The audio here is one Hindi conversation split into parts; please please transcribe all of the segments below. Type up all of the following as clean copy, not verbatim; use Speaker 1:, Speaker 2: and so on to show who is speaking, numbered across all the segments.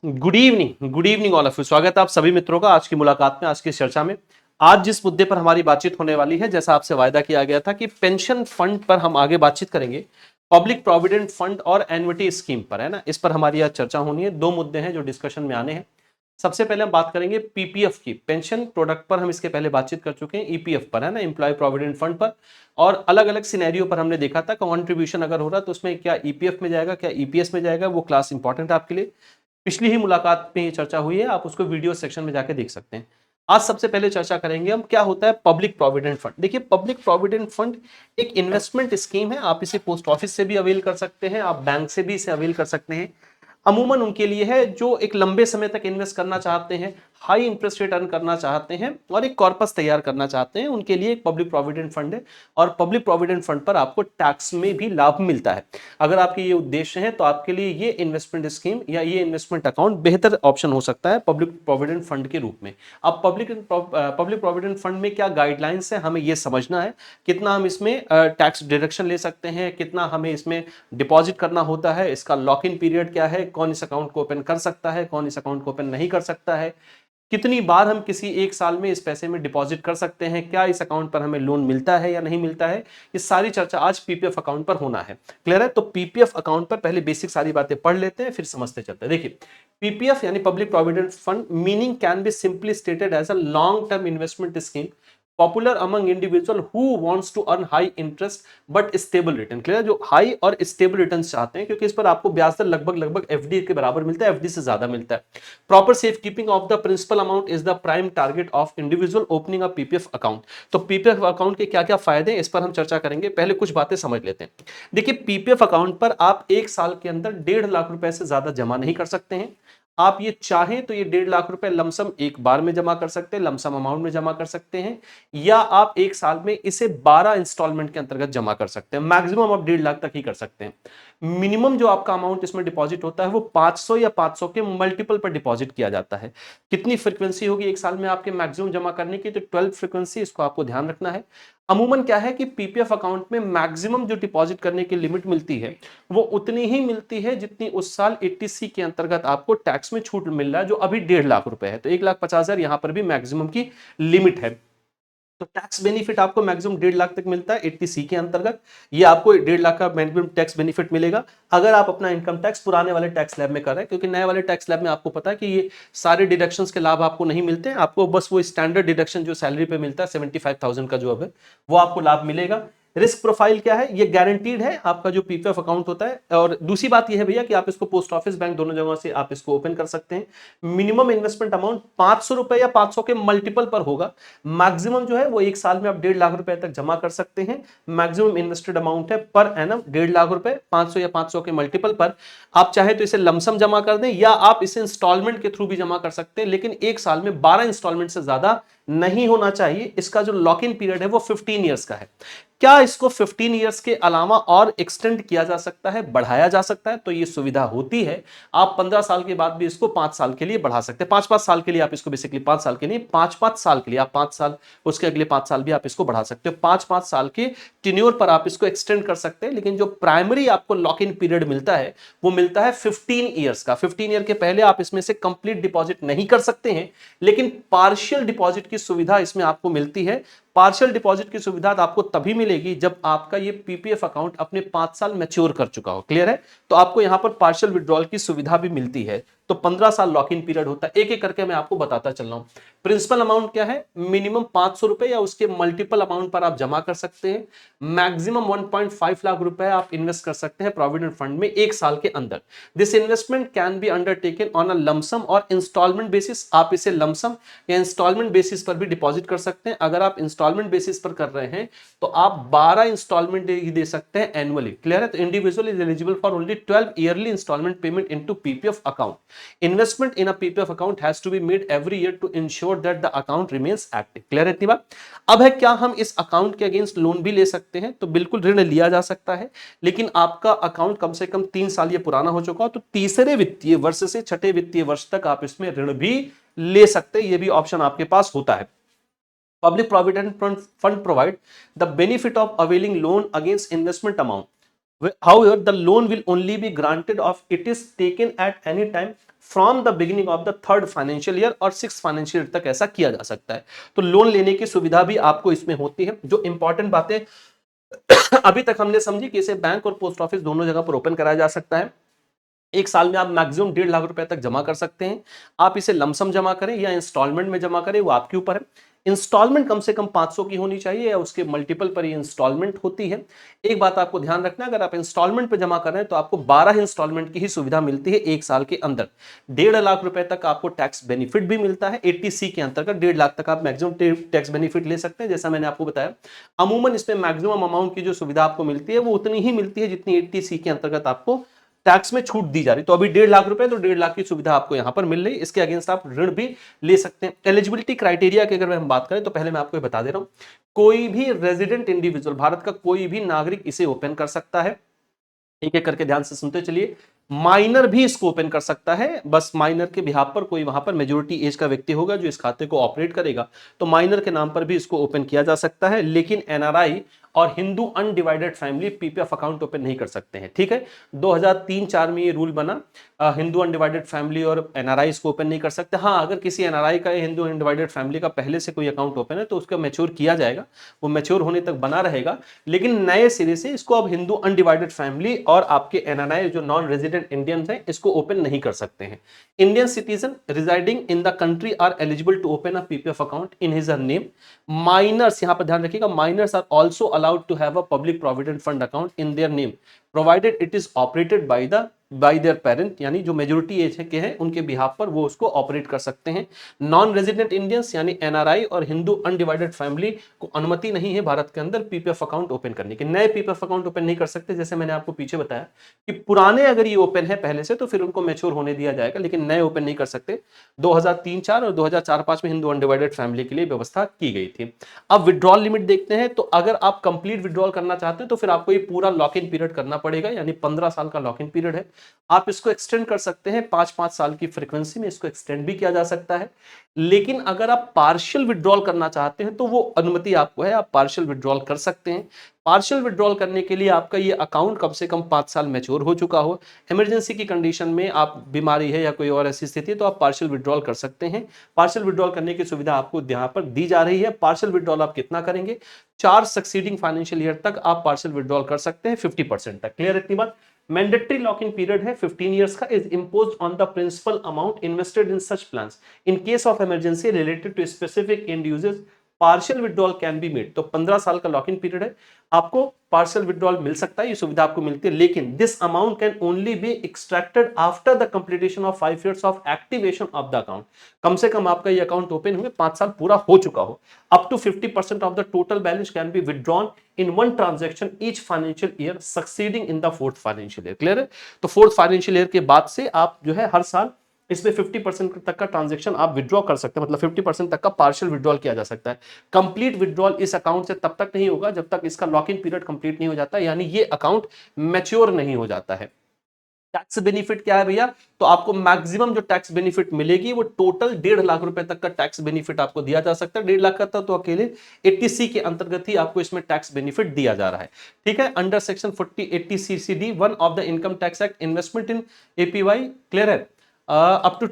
Speaker 1: Good evening all of you. स्वागत है आप सभी मित्रों का आज की मुलाकात में, आज की चर्चा में। आज जिस मुद्दे पर हमारी बातचीत होने वाली है, जैसा आपसे वायदा किया गया था कि पेंशन फंड पर हम आगे बातचीत करेंगे, पब्लिक प्रोविडेंट फंड और एन्युटी स्कीम पर, है ना। इस पर हमारी आज चर्चा होनी है। दो मुद्दे हैं जो डिस्कशन में आने हैं। सबसे पहले हम बात करेंगे पीपीएफ की, पेंशन प्रोडक्ट पर हम इसके पहले बातचीत कर चुके हैं, ईपीएफ पर, है ना, एम्प्लॉय प्रोविडेंट फंड पर। और अलग अलग सिनेरियो पर हमने देखा था कॉन्ट्रीब्यूशन अगर हो रहा तो उसमें क्या ईपीएफ में जाएगा, क्या ईपीएस में जाएगा, वो क्लास इंपॉर्टेंट है आपके लिए। पिछली ही मुलाकात में ये चर्चा हुई है, आप उसको वीडियो सेक्शन में जाके देख सकते हैं। आज सबसे पहले चर्चा करेंगे हम क्या होता है पब्लिक प्रोविडेंट फंड। देखिए, पब्लिक प्रोविडेंट फंड एक इन्वेस्टमेंट स्कीम है। आप इसे पोस्ट ऑफिस से भी अवेल कर सकते हैं, आप बैंक से भी इसे अवेल कर सकते हैं। अमूमन उनके लिए है जो एक लंबे समय तक इन्वेस्ट करना चाहते हैं, हाई इंटरेस्ट रेट अर्न करना चाहते हैं और एक कॉर्पस तैयार करना चाहते हैं, उनके लिए एक पब्लिक प्रोविडेंट फंड है। और पब्लिक प्रोविडेंट फंड पर आपको टैक्स में भी लाभ मिलता है। अगर आपके ये उद्देश्य है तो आपके लिए ये इन्वेस्टमेंट स्कीम या ये इन्वेस्टमेंट अकाउंट बेहतर ऑप्शन हो सकता है पब्लिक प्रोविडेंट फंड के रूप में। अब पब्लिक प्रोविडेंट फंड में क्या गाइडलाइंस है, हमें यह समझना है। कितना हम इसमें टैक्स डिडक्शन ले सकते हैं, कितना हमें इसमें डिपॉजिट करना होता है, इसका लॉक इन पीरियड क्या है, कौन इस अकाउंट को ओपन कर सकता है, कौन इस अकाउंट को ओपन नहीं कर सकता है, कितनी बार हम किसी एक साल में इस पैसे में डिपॉजिट कर सकते हैं, क्या इस अकाउंट पर हमें लोन मिलता है या नहीं मिलता है। ये सारी चर्चा आज पीपीएफ अकाउंट पर होना है। क्लियर है? तो पीपीएफ अकाउंट पर पहले बेसिक सारी बातें पढ़ लेते हैं, फिर समझते चलते हैं। देखिए, पीपीएफ यानी public provident fund meaning can be simply stated as a long term investment scheme popular among individual who wants to earn high interest but stable return. Clear, जो हाई और स्टेबल रिटर्न चाहते हैं, क्योंकि इस पर आपको ब्याज दर लगभग लगभग एफडी के बराबर मिलता है, एफडी से ज्यादा मिलता है। Proper safe keeping of the principal amount is the prime target of individual opening a PPF account. तो पीपीएफ अकाउंट के क्या क्या फायदे हैं, इस पर हम चर्चा करेंगे। पहले कुछ बातें समझ लेते हैं। देखिए, पीपीएफ अकाउंट पर आप एक साल के अंदर 1.5 लाख रुपए से ज्यादा जमा नहीं कर सकते हैं। आप ये चाहें तो ये 1.5 लाख रुपए लमसम एक बार में जमा कर सकते हैं, लमसम अमाउंट में जमा कर सकते हैं, या आप एक साल में इसे 12 इंस्टॉलमेंट के अंतर्गत जमा कर सकते हैं। मैक्सिमम आप 1.5 लाख तक ही कर सकते हैं। मिनिमम जो आपका अमाउंट इसमें डिपॉजिट होता है वो 500 या 500 के मल्टीपल पर डिपॉजिट किया जाता है। कितनी फ्रीक्वेंसी होगी एक साल में आपके मैक्सिमम जमा करने की, तो 12 फ्रीक्वेंसी, इसको आपको ध्यान रखना है। अमूमन क्या है कि पीपीएफ अकाउंट में मैक्सिमम जो डिपॉजिट करने की लिमिट मिलती है वो उतनी ही मिलती है जितनी उस साल 80C के अंतर्गत आपको टैक्स में छूट मिल रहा है, जो अभी 1.5 लाख रुपए है। तो 1,50,000 यहां पर भी मैक्सिमम की लिमिट है। तो टैक्स बेनिफिट आपको मैक्सिमम 1.5 लाख तक मिलता है 80C के अंतर्गत। ये आपको 1.5 लाख का मैक्सिमम टैक्स बेनिफिट मिलेगा अगर आप अपना इनकम टैक्स पुराने वाले टैक्स स्लैब में कर रहे हैं, क्योंकि नए वाले टैक्स स्लैब में आपको पता है कि ये सारे डिडक्शंस के लाभ आपको नहीं मिलते हैं। आपको बस वो स्टैंडर्ड डिडक्शन जो सैलरी पे मिलता है 75,000 का जो अब है, वो आपको लाभ मिलेगा। रिस्क प्रोफाइल क्या है, ये गारंटीड है आपका जो पीपीएफ अकाउंट होता है। और दूसरी बात ये है भैया कि आप इसको पोस्ट ऑफिस, बैंक, दोनों जगहों से आप इसको ओपन कर सकते हैं। मिनिमम इन्वेस्टमेंट अमाउंट 500 रुपए या 500 के मल्टीपल पर होगा। मैक्सिमम जो है वो एक साल में आप 1.5 लाख रुपए तक जमा कर सकते हैं। मैक्सिमम इन्वेस्टेड अमाउंट है पर एनम 1.5 लाख रुपए, 500 या 500 के मल्टीपल पर। आप चाहे तो इसे लमसम जमा कर दें या आप इसे इंस्टॉलमेंट के थ्रू भी जमा कर सकते हैं, लेकिन एक साल में 12 इंस्टॉलमेंट से ज्यादा नहीं होना चाहिए। इसका जो लॉक इन पीरियड है वो 15 ईयर्स का है। क्या इसको 15 ईयर्स के अलावा और एक्सटेंड किया जा सकता है, बढ़ाया जा सकता है? तो ये सुविधा होती है। आप 15 साल के बाद भी इसको 5 साल के लिए बढ़ा सकते हैं। 5-5 साल के लिए आप इसको, बेसिकली 5 साल के लिए, 5-5 साल के लिए आप 5 साल, उसके अगले 5 साल भी आप इसको बढ़ा सकते हो। 5-5 साल के टेन्योर पर आप इसको एक्सटेंड कर सकते हैं। लेकिन जो प्राइमरी आपको लॉक इन पीरियड मिलता है वो मिलता है 15 ईयर्स का। 15 ईयर के पहले आप इसमें से कंप्लीट डिपॉजिट नहीं कर सकते हैं, लेकिन पार्शियल डिपॉजिट की सुविधा इसमें आपको मिलती है। पार्शियल डिपॉजिट की सुविधा आपको तभी मिलेगी जब आपका ये पीपीएफ अकाउंट अपने 5 साल मैच्योर कर चुका हो। क्लियर है? तो आपको यहां पर पार्शियल विड्रॉल की सुविधा भी मिलती है। तो 15 साल लॉक इन पीरियड होता है। एक एक करके मैं आपको बताता चल रहा हूं। प्रिंसिपल अमाउंट क्या है? मिनिमम 500 रुपए या उसके मल्टीपल अमाउंट पर आप जमा कर सकते हैं। मैक्सिमम 1.5 लाख रुपए आप इन्वेस्ट कर सकते हैं प्रोविडेंट फंड में एक साल के अंदर। This investment can be undertaken on a lump sum और इंस्टॉलमेंट बेसिस। आप इसे लमसम या इंस्टॉलमेंट बेसिस पर भी डिपॉजिट कर सकते हैं। अगर आप इंस्टॉलमेंट बेसिस पर कर रहे हैं तो आप 12 इंस्टॉलमेंट ही दे सकते हैं एनुअली। क्लियर है? तो individual is eligible for only 12 yearly installment payment into PPF account. Investment in a PPF account has to be made every year to ensure that the account remains active. Clear है इतनी बात? अब है, क्या हम इस अकाउंट के अगेंस्ट लोन भी ले सकते हैं? तो बिल्कुल ऋण लिया जा सकता है, लेकिन आपका अकाउंट कम से कम 3 साल ये पुराना हो चुका हो, तो तीसरे वित्तीय वर्ष से छठे वित्तीय वर्ष तक आप इसमें ऋण भी ले सकते हैं। ये भी ऑप्शन आपके पास होता है। Public Provident Fund provide the benefit of availing loan against investment amount However, the loan will only be granted if it is taken at any time from the beginning of the third financial year और सिक्स फाइनेंशियल ईयर तक ऐसा किया जा सकता है। तो लोन लेने की सुविधा भी आपको इसमें होती है। जो इंपॉर्टेंट बातें अभी तक हमने समझी कि इसे बैंक और पोस्ट ऑफिस दोनों जगह पर ओपन कराया जा सकता है। एक साल में आप मैक्सिमम 1.5 लाख रुपए तक जमा कर सकते हैं। आप इसे लमसम जमा करें या इंस्टॉलमेंट में जमा करें, वो आपके ऊपर है। इंस्टॉलमेंट कम से कम 500 की होनी चाहिए या उसके मल्टीपल पर ये इंस्टॉलमेंट होती है। एक बात आपको ध्यान रखना है, अगर आप इंस्टॉलमेंट पे जमा कर रहे हैं तो आपको 12 इंस्टॉलमेंट की ही सुविधा मिलती है एक साल के अंदर। 1.5 लाख रुपए तक आपको टैक्स बेनिफिट भी मिलता है। 80C के अंतर्गत 1.5 लाख तक आप मैक्सिमम टैक्स बेनिफिट ले सकते हैं। जैसा मैंने आपको बताया, अमूमन इसमें मैक्सिमम अमाउंट की जो सुविधा आपको मिलती है वो उतनी ही मिलती है जितनी 80C के अंतर्गत आपको टैक्स में छूट दी जा रही। तो अभी 1.5 लाख रुपए, तो 1.5 लाख की सुविधा आपको यहां पर मिल रही है। इसके अगेंस्ट आप ऋण भी ले सकते हैं। एलिजिबिलिटी क्राइटेरिया की अगर हम बात करें तो पहले मैं आपको बता दे रहा हूं, कोई भी रेजिडेंट इंडिविजुअल, भारत का कोई भी नागरिक इसे ओपन कर सकता है। एक एक करके ध्यान से सुनते चलिए। माइनर भी इसको ओपन कर सकता है, बस माइनर के बिहाफ पर कोई वहां पर मेजोरिटी एज का व्यक्ति होगा जो इस खाते को ऑपरेट करेगा, तो माइनर के नाम पर भी इसको ओपन किया जा सकता है। लेकिन एनआरआई और Hindu undivided family PPF account open नहीं कर सकते हैं। ठीक है, 2003-4 में ये रूल बना। हिंदू अनडिवाइडेड फैमिली और एनआरआई इसको ओपन नहीं कर सकते। हाँ, अगर किसी एनआरआई का या हिंदू अनडिवाइडेड फैमिली का पहले से कोई अकाउंट ओपन है तो उसका मैच्योर किया जाएगा, वो मैच्योर होने तक बना रहेगा। लेकिन नए सिरे से इसको अब हिंदू अनडिवाइडेड फैमिली और आपके एनआरआई जो नॉन रेजिडेंट इंडियंस हैं इसको ओपन नहीं कर सकते हैं। Indian citizen residing in the country are eligible to open a PPF account in his name. Minors, यहां पर ध्यान रखिएगा, minors are also allowed to have a public provident fund account in their name provided it is operated by their parent, यानी जो मेजोरिटी एज के हैं उनके बिहाफ पर वो उसको ऑपरेट कर सकते हैं। नॉन रेजिडेंट इंडियंस यानी एनआरआई और हिंदू अनडिवाइडेड फैमिली को अनुमति नहीं है भारत के अंदर पीपीएफ अकाउंट ओपन करने की। नए पीपीएफ अकाउंट ओपन नहीं कर सकते। जैसे मैंने आपको पीछे बताया कि पुराने अगर ये ओपन है पहले से तो फिर उनको मैच्योर होने दिया जाएगा, लेकिन नए ओपन नहीं कर सकते। 2003-4 और 2004-5 में हिंदू अनडिवाइडेड फैमिली के लिए व्यवस्था की गई थी। अब विड्रॉल लिमिट देखते हैं, तो अगर आप कंप्लीट विड्रॉल करना चाहते हैं तो फिर आपको ये पूरा लॉक इन पीरियड करना पड़ेगा, यानी 15 साल का लॉक इन पीरियड है। आप इसको एक्सटेंड कर सकते हैं, 5-5 साल की फ्रीक्वेंसी में इसको एक्सटेंड भी किया जा सकता है। लेकिन अगर आप पार्शियल विड्रॉल करना चाहते हैं तो वो अनुमति आपको है, आप पार्शियल विड्रॉल कर सकते हैं। पार्शियल विड्रॉल करने के लिए आपका ये अकाउंट कम से कम 5 साल मैच्योर हो चुका हो। इमरजेंसी की कंडीशन में, आप बीमारी है या कोई और ऐसी स्थिति है तो आप पार्शियल विड्रॉल कर सकते हैं। पार्शियल विड्रॉल करने की सुविधा आपको यहाँ पर दी जा रही है। पार्शियल विड्रॉल आप कितना करेंगे? 4 सक्सीडिंग फाइनेंशियल ईयर तक आप पार्शियल विड्रॉल कर सकते हैं, 50% तक। क्लियर इतनी बात? मैंडेटरी लॉक इन पीरियड है 15 years का, is imposed on the principal amount invested in such plans in case of emergency related to specific end uses partial withdrawal can be made. तो 15 साल का लॉक इन पीरियड है, आपको पार्शियल विड्रॉल मिल सकता है, ये सुविधा आपको मिलती है। लेकिन this amount can only be extracted after the completion of 5 years of activation of the account. कम से कम आपका ये अकाउंट ओपन हुए 5 साल पूरा हो चुका हो। Up to 50% of the total balance can be withdrawn in one transaction each financial year succeeding in the fourth financial year. Clear है? तो फोर्थ फाइनेंशियल ईयर के बाद से आप जो है हर साल इसमें 50% तक का ट्रांजैक्शन आप विड्रॉ कर सकते हैं, मतलब 50% तक का पार्शियल विड्रॉल किया जा सकता है। कंप्लीट विड्रॉल इस अकाउंट से तब तक नहीं होगा जब तक इसका लॉक इन पीरियड कंप्लीट नहीं हो जाता, यानी ये अकाउंट मैच्योर नहीं हो जाता है। टैक्स बेनिफिट क्या है भैया? तो आपको मैक्सिमम जो टैक्स बेनिफिट मिलेगी वो टोटल 1.5 लाख रुपए तक का टैक्स बेनिफिट आपको दिया जा सकता है। 1.5 लाख का था तो अकेले 80C के अंतर्गत ही आपको इसमें टैक्स बेनिफिट दिया जा रहा है। ठीक है, under section 40 80CCD 1 of the income tax act investment in APY. Clear है? Up to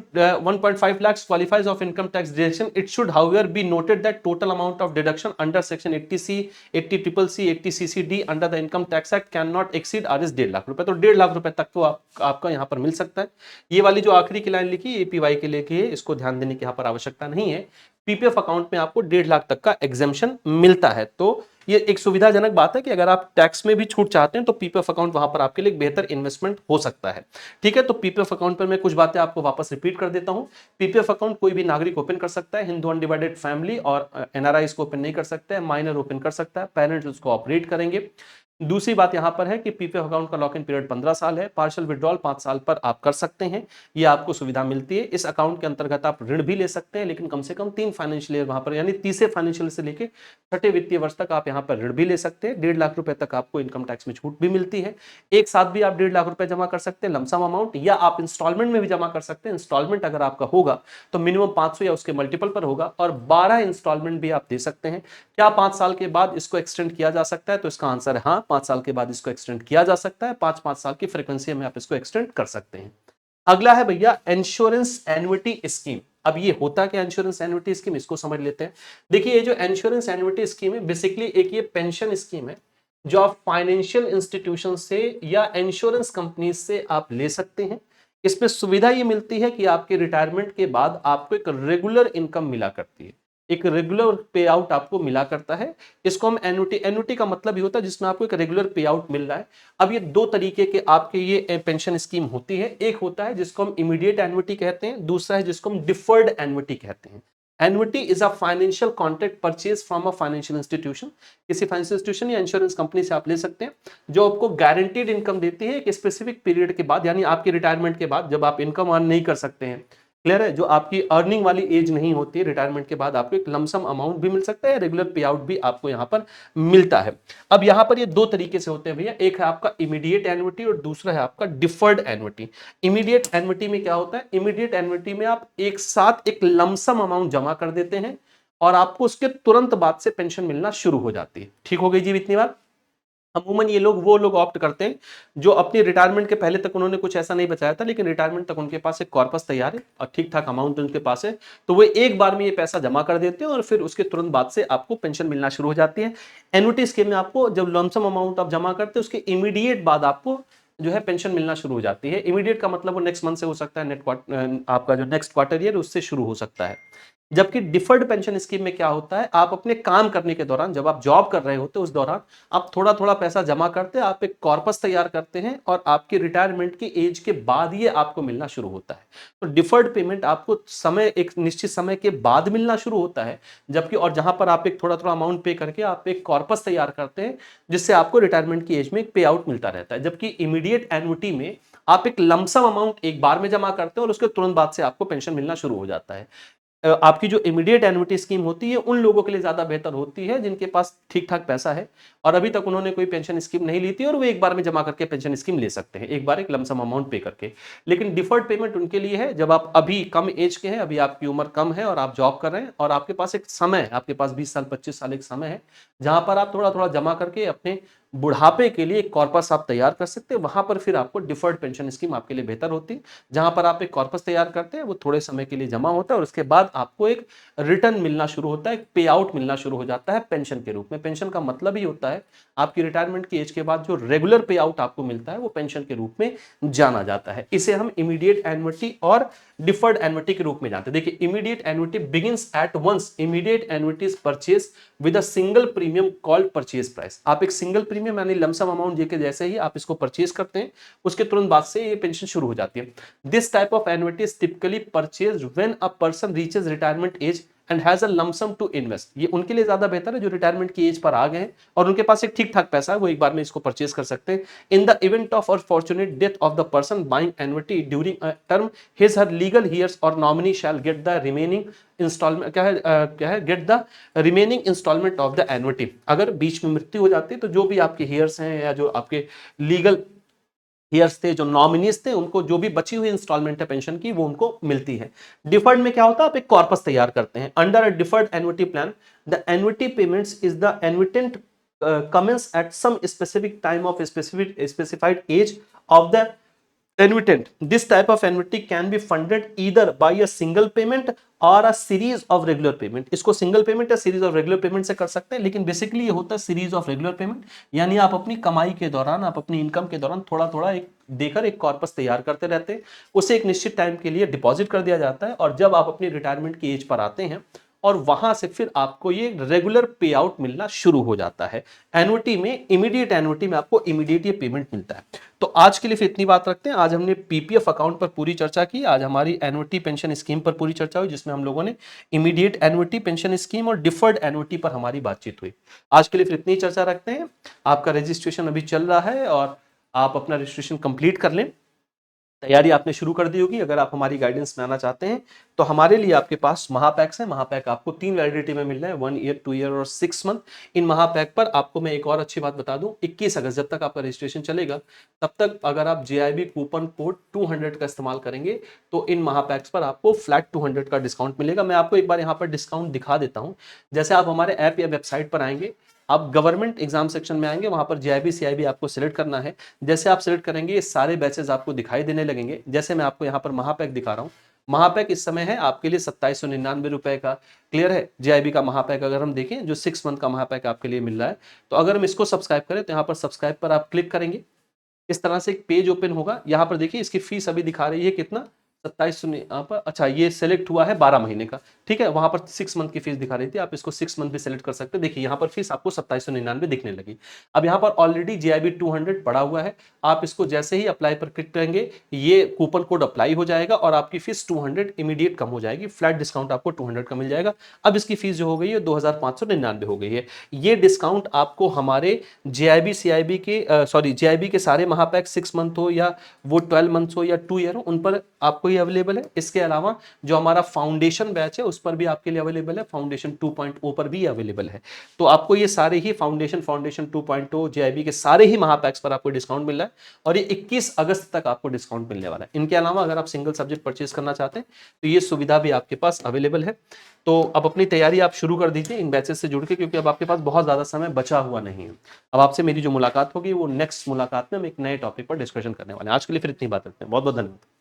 Speaker 1: 1.5 lakhs qualifies of income tax deduction. It should however be noted that total amount of deduction under section 80C, 80CCC, 80CCD under the income tax act cannot exceed Rs 1.5 lakh रुपए। तो 1.5 लाख रुपए तक तो आपका यहाँ पर मिल सकता है। ये वाली जो आखिरी की लाइन लिखी एपीवाई के लिए है, इसको ध्यान देने की यहाँ पर आवश्यकता नहीं है। पीपीएफ अकाउंट में आपको 1.5 लाख तक का एग्जेम्पशन मिलता है। तो ये एक सुविधाजनक बात है कि अगर आप टैक्स में भी छूट चाहते हैं तो पीपीएफ अकाउंट वहां पर आपके लिए एक बेहतर इन्वेस्टमेंट हो सकता है। ठीक है, तो पीपीएफ अकाउंट पर मैं कुछ बातें आपको वापस रिपीट कर देता हूं। पीपीएफ अकाउंट कोई भी नागरिक ओपन कर सकता है, हिंदू अनडिवाइडेड फैमिली और एनआरआई को ओपन नहीं कर सकता है, माइनर ओपन कर सकता है, पेरेंट्स उसको ऑपरेट करेंगे। दूसरी बात यहां पर है कि पीपीएफ अकाउंट का लॉक इन पीरियड 15 साल है, पार्शियल विड्रॉल 5 साल पर आप कर सकते हैं, ये आपको सुविधा मिलती है। इस अकाउंट के अंतर्गत आप ऋण भी ले सकते हैं, लेकिन कम से कम 3 फाइनेंशियल ईयर वहां पर, यानी तीसरे फाइनेंशियल से लेके छठे वित्तीय वर्ष तक आप यहां पर ऋण भी ले सकते हैं। 1.5 लाख रुपए तक आपको इनकम टैक्स में छूट भी मिलती है। एक साथ भी आप 1.5 लाख रुपए जमा कर सकते हैं लमसम अमाउंट, या आप इंस्टॉलमेंट में भी जमा कर सकते हैं। इंस्टॉलमेंट अगर आपका होगा तो मिनिमम 500 या उसके मल्टीपल पर होगा, और 12 इंस्टॉलमेंट भी आप दे सकते हैं। क्या 5 साल के बाद इसको एक्सटेंड किया जा सकता है? तो इसका आंसर है हाँ, 5 साल के बाद इसको एक्सटेंड किया जा सकता है, 5-5 साल की फ्रीक्वेंसी में आप इसको एक्सटेंड कर सकते हैं। अगला है भैया इंश्योरेंस एन्युटी स्कीम। अब ये होता क्या इंश्योरेंस एन्युटी स्कीम, इसको समझ लेते हैं। देखिए ये जो इंश्योरेंस एन्युटी स्कीम है बेसिकली एक ये पेंशन स्कीम है जो आप फाइनेंशियल इंस्टीट्यूशन से या इंश्योरेंस कंपनी से आप ले सकते हैं। इसमें सुविधा ये मिलती है कि आपके रिटायरमेंट के बाद आपको एक रेगुलर इनकम मिला करती है, एक रेगुलर पे आउट आपको मिला करता है। इसको हम एन्युटी, एन्युटी का मतलब ये होता है जिसमें आपको एक रेगुलर पे आउट मिल रहा है। अब ये दो तरीके के आपके ये पेंशन स्कीम होती है, एक होता है जिसको हम इमीडिएट एन्युटी कहते हैं, दूसरा है जिसको हम डिफर्ड एन्युटी कहते हैं। Annuity is a financial contract purchase from a financial institution, किसी फाइनेंशियल इंस्टीट्यूशन या इंश्योरेंस कंपनी से आप ले सकते हैं, जो आपको गारंटीड इनकम देती है एक स्पेसिफिक पीरियड के बाद, यानी आपके रिटायरमेंट के बाद जब आप इनकम अर्न नहीं कर सकते हैं। क्लियर है, जो आपकी अर्निंग वाली एज नहीं होती है, रिटायरमेंट के बाद आपको एक लमसम अमाउंट भी मिल सकता है, रेगुलर पे आउट भी आपको यहाँ पर मिलता है। अब यहाँ पर ये दो तरीके से होते हैं भैया, एक है आपका इमीडिएट एन्युटी और दूसरा है आपका डिफर्ड एन्युटी। इमीडिएट एन्युटी में क्या होता है, इमीडिएट एन्युटी में आप एक साथ एक लमसम अमाउंट जमा कर देते हैं और आपको उसके तुरंत बाद से पेंशन मिलना शुरू हो जाती है। ठीक हो गई जी इतनी बात। अमूमन ये लोग वो लोग ऑप्ट करते हैं जो अपनी रिटायरमेंट के पहले तक उन्होंने कुछ ऐसा नहीं बचाया था, लेकिन रिटायरमेंट तक उनके पास एक कॉर्पस तैयार है और ठीक ठाक अमाउंट उनके पास है, तो वो एक बार में ये पैसा जमा कर देते हैं और फिर उसके तुरंत बाद से आपको पेंशन मिलना शुरू हो जाती है। एन्युटी स्कीम में आपको जब लमसम अमाउंट आप जमा करते हैं उसके इमीडिएट बाद आपको जो है पेंशन मिलना शुरू हो जाती है। इमीडिएट का मतलब वो नेक्स्ट मंथ से हो सकता है, आपका जो नेक्स्ट क्वार्टर ईयर उससे शुरू हो सकता है। जबकि डिफर्ड पेंशन स्कीम में क्या होता है, आप अपने काम करने के दौरान, जब आप जॉब कर रहे होते हैं उस दौरान आप थोड़ा थोड़ा पैसा जमा करते हैं, आप एक कॉर्पस तैयार करते हैं और आपकी रिटायरमेंट की एज के बाद ये आपको मिलना शुरू होता है। तो डिफर्ड पेमेंट आपको समय, एक निश्चित समय के बाद मिलना शुरू होता है, जबकि और जहां पर आप एक थोड़ा थोड़ा अमाउंट पे करके आप एक कॉर्पस तैयार करते हैं जिससे आपको रिटायरमेंट की एज में एक पे आउट मिलता रहता है। जबकि इमीडिएट एन्युटी में आप एक लमसम अमाउंट एक बार में जमा करते हैं और उसके तुरंत बाद से आपको पेंशन मिलना शुरू हो जाता है। आपकी जो इमीडिएट एन्युटी स्कीम होती है उन लोगों के लिए ज्यादा बेहतर होती है जिनके पास ठीक ठाक पैसा है और अभी तक उन्होंने कोई पेंशन स्कीम नहीं ली थी और वो एक बार में जमा करके पेंशन स्कीम ले सकते हैं, एक बार एक लमसम अमाउंट पे करके। लेकिन डिफर्ड पेमेंट उनके लिए है जब आप अभी कम एज के हैं, अभी आपकी उम्र कम है और आप जॉब कर रहे हैं और आपके पास एक समय, आपके पास 20 साल 25 साल एक समय है जहां पर आप थोड़ा थोड़ा जमा करके अपने बुढ़ापे के लिए एक कॉर्पस आप तैयार कर सकते हैं। वहां पर फिर आपको डिफर्ड पेंशन स्कीम आपके लिए बेहतर होती है, जहां पर आप एक कॉर्पस तैयार करते हैं, वो थोड़े समय के लिए जमा होता है और उसके बाद आपको एक रिटर्न मिलना शुरू होता है, एक पे आउट मिलना शुरू हो जाता है पेंशन के रूप में। पेंशन का मतलब ही होता है आपकी रिटायरमेंट की एज के बाद जो रेगुलर पे आउट आपको मिलता है वो पेंशन के रूप में जाना जाता है। इसे हम इमीडिएट एन्युटी और डिफर्ड एन्युटी के रूप में जानते हैं। देखिए immediate annuity begins at once immediate annuity is purchase with a single premium called purchase price. आप एक सिंगल प्रीमियम यानी लमसम अमाउंट देके जैसे ही आप इसको परचेज करते हैं उसके तुरंत बाद से ये पेंशन शुरू हो जाती है। This type of annuity is typically purchase when a person reaches retirement age and has a lump sum to invest. ये उनके लिए ज्यादा बेहतर है जो रिटायरमेंट की एज पर आ गए हैं और उनके पास एक ठीक ठाक पैसा है, वो एक बार में इसको परचेज कर सकते हैं। In the event of unfortunate death of the person buying annuity during a term his her legal heirs और nominee shall get the remaining instalment, क्या है get the remaining instalment of the annuity. अगर बीच में मृत्यु हो जाती है तो जो भी आपके हियर्स हैं या जो आपके लीगल हियर्स थे, जो नॉमिनीज थे, उनको जो भी बची हुई इंस्टॉलमेंट है पेंशन की वो उनको मिलती है। डिफर्ड में क्या होता है, आप एक कॉर्पस तैयार करते हैं। Under a deferred annuity plan the annuity payments is the annuitant commence at some specific time of specified age of the annuitant. This type of annuity can be funded either by a single payment or a series of regular payment. इसको single payment या series of regular payment से कर सकते हैं, लेकिन बेसिकली ये होता है series of regular payment, यानी आप अपनी कमाई के दौरान, आप अपनी इनकम के दौरान थोड़ा थोड़ा एक देकर एक कॉर्पस तैयार करते रहते हैं, उसे एक निश्चित टाइम के लिए डिपॉजिट कर दिया जाता है और जब आप अपनी रिटायरमेंट की एज पर आते हैं और वहां से फिर आपको ये रेगुलर पे आउट मिलना शुरू हो जाता है। एन्युटी में, इमीडिएट एन्युटी में आपको इमीडिएट ये पेमेंट मिलता है। तो आज के लिए फिर इतनी बात रखते हैं। आज हमने पीपीएफ अकाउंट पर पूरी चर्चा की, आज हमारी एन्युटी पेंशन स्कीम पर पूरी चर्चा हुई जिसमें हम लोगों ने इमीडिएट एन्युटी पेंशन स्कीम और डिफर्ड एन्युटी पर हमारी बातचीत हुई। आज के लिए फिर इतनी चर्चा रखते हैं। आपका रजिस्ट्रेशन अभी चल रहा है और आप अपना रजिस्ट्रेशन कंप्लीट कर लें, तैयारी आपने शुरू कर दी होगी। अगर आप हमारी गाइडेंस में आना चाहते हैं तो हमारे लिए आपके पास महापैक्स है। महापैक आपको 3 वैलिडिटी में मिल रहा है, 1 ईयर, 2 ईयर और 6 मंथ। इन महापैक पर आपको मैं एक और अच्छी बात बता दूं, 21 अगस्त जब तक आपका रजिस्ट्रेशन चलेगा तब तक अगर आप JIB कूपन कोड 200 का इस्तेमाल करेंगे तो इन महापैक्स पर आपको फ्लैट 200 का डिस्काउंट मिलेगा। मैं आपको एक बार यहाँ पर डिस्काउंट दिखा देता हूँ। जैसे आप हमारे ऐप या वेबसाइट पर आएंगे, आप गवर्नमेंट एग्जाम सेक्शन में आएंगे, वहां पर जीआईबी सीआईबी आपको सिलेक्ट करना है। जैसे आप सिलेक्ट करेंगे ये सारे बैचेस आपको दिखाई देने लगेंगे। जैसे मैं आपको यहाँ पर महापैक दिखा रहा हूँ, महापैक इस समय है आपके लिए 2799 रुपए का। क्लियर है? जीआईबी का महापैक अगर हम देखें, जो 6 मंथ का महापैक आपके लिए मिल रहा है, तो अगर हम इसको सब्सक्राइब करें तो यहाँ पर सब्सक्राइब पर आप क्लिक करेंगे, इस तरह से एक पेज ओपन होगा। यहाँ पर देखिए इसकी फीस अभी दिखा रही है कितना, 2700 यहाँ पर। अच्छा, ये सेलेक्ट हुआ है 12 महीने का, ठीक है। वहां पर 6 मंथ की फीस दिखा रही थी, आप इसको 6 मंथ भी सेलेक्ट कर सकते हैं। देखिए यहाँ पर फीस आपको 2799 दिखने लगी। अब यहाँ पर ऑलरेडी जीआईबी 200 पड़ा हुआ है, आप इसको जैसे ही अप्लाई पर क्लिक करेंगे ये कूपन कोड अप्लाई हो जाएगा और आपकी फीस 200 इमीडिएट कम हो जाएगी। फ्लैट डिस्काउंट आपको 200 का मिल जाएगा। अब इसकी फीस जो हो गई है 2599 हो गई है। ये डिस्काउंट आपको हमारे जीआईबी सीआईबी के जीआईबी के सारे महापैक 6 मंथ हो या वो 12 मंथ्स हो या 2 ईयर हो, उन पर आपको ये अवेलेबल है। इसके अलावा जो हमारा फाउंडेशन बैच है उस पर भी आपके लिए अवेलेबल है, फाउंडेशन 2.0 पर भी अवेलेबल है। तो आपको ये सारे ही फाउंडेशन 2.0 जीआईबी के सारे ही महापैक्स पर आपको डिस्काउंट मिल रहा है और ये 21 अगस्त तक आपको डिस्काउंट मिलने वाला है। इनके अलावा अगर आप सिंगल सब्जेक्ट परचेज करना चाहते हैं तो ये सुविधा भी आपके पास अवेलेबल है। तो अब अपनी तैयारी आप शुरू कर दीजिए इन बैचेस से जुड़ के, क्योंकि अब आपके पास बहुत ज्यादा समय बचा हुआ नहीं है। अब आपसे मेरी जो मुलाकात होगी वो नेक्स्ट मुलाकात में हम एक नए टॉपिक पर डिस्कशन करने वाले हैं। आज के लिए फिर इतनी बात करते हैं। बहुत बहुत धन्यवाद।